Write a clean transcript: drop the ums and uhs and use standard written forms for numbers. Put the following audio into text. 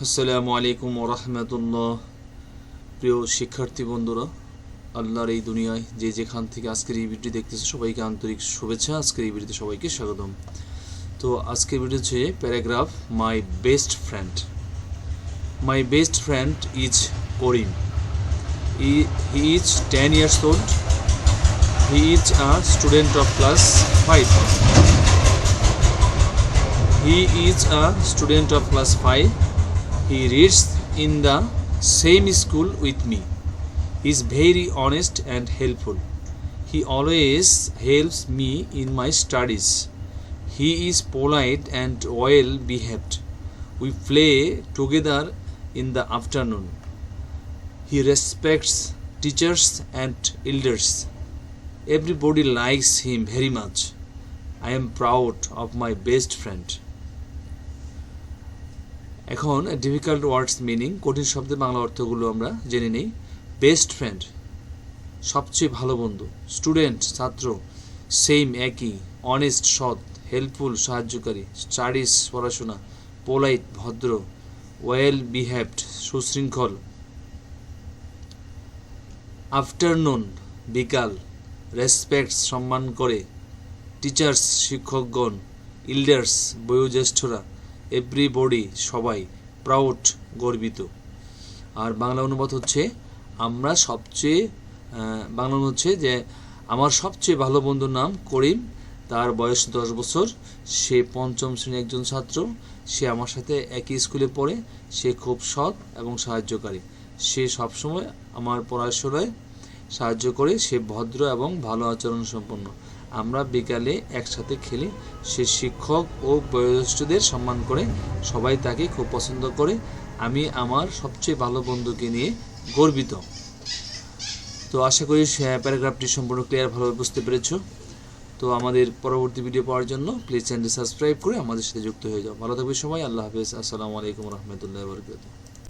আসসালামু আলাইকুম ওয়া রাহমাতুল্লাহ। প্রিয় শিক্ষার্থী বন্ধুরা, আল্লাহর এই দুনিয়ায় যে যেখান থেকে আজকের এই ভিডিও দেখতেছে সবাইকে আন্তরিক শুভেচ্ছা। আজকের এই ভিডিওতে সবাইকে স্বাগতম। তো আজকের ভিডিও হচ্ছে paragraph my best friend. My best friend is Karim. He is 10 years old. He is a student of class 5. He is a student of class 5. He reads in the same school with me. He is very honest and helpful. He always helps me in my studies. He is polite and well behaved. We play together in the afternoon. He respects teachers and elders. Everybody likes him very much. I am proud of my best friend. এখন difficult ওয়ার্ডস meaning, কঠিন শব্দের বাংলা অর্থগুলো আমরা জেনে নিই। Best friend সবচেয়ে ভালো বন্ধু, স্টুডেন্ট ছাত্র, সেম একই, অনেস্ট সৎ, হেল্পফুল সাহায্যকারী, স্টাডিজ পড়াশোনা, পোলাইট ভদ্র, ওয়েল বিহেভড সুশৃঙ্খল, আফটারনুন বিকাল, রেসপেক্টস সম্মান করে, টিচার্স শিক্ষকগণ, ইল্ডার্স বয়োজ্যেষ্ঠরা, এভরিবডি সবাই, প্রাউড গর্বিত। আর বাংলা অনুবাদ হচ্ছে আমরা সবচেয়ে বাংলা অনুবাদ হচ্ছে যে আমার সবচেয়ে ভালো বন্ধুর নাম করিম, তার বয়স 10 বছর, সে 5ম শ্রেণীর একজন ছাত্র, সে আমার সাথে একই স্কুলে পড়ে, সে খুব সৎ এবং সাহায্যকারী, সে সবসময় আমার পড়াশোনায় সাহায্য করে, সে ভদ্র এবং ভালো আচরণ সম্পন্ন, আমরা বিকালে একসাথে খেলি, সে শিক্ষক ও বয়োজ্যেষ্ঠদের সম্মান করে, সবাই তাকে খুব পছন্দ করে, আমি আমার সবচেয়ে ভালো বন্ধুকে নিয়ে গর্বিত। তো আশা করি প্যারাগ্রাফটি সম্পূর্ণ ক্লিয়ার ভালোভাবে বুঝতে পেরেছো। তো আমাদের পরবর্তী ভিডিও পাওয়ার জন্য প্লিজ চ্যানেলটি সাবস্ক্রাইব করে আমাদের সাথে যুক্ত হয়ে যাও। ভালো থাকবে সবাই। আল্লাহ হাফেজ। আসসালামু আলাইকুম রহমতুল্লাহ বরকাতুহু।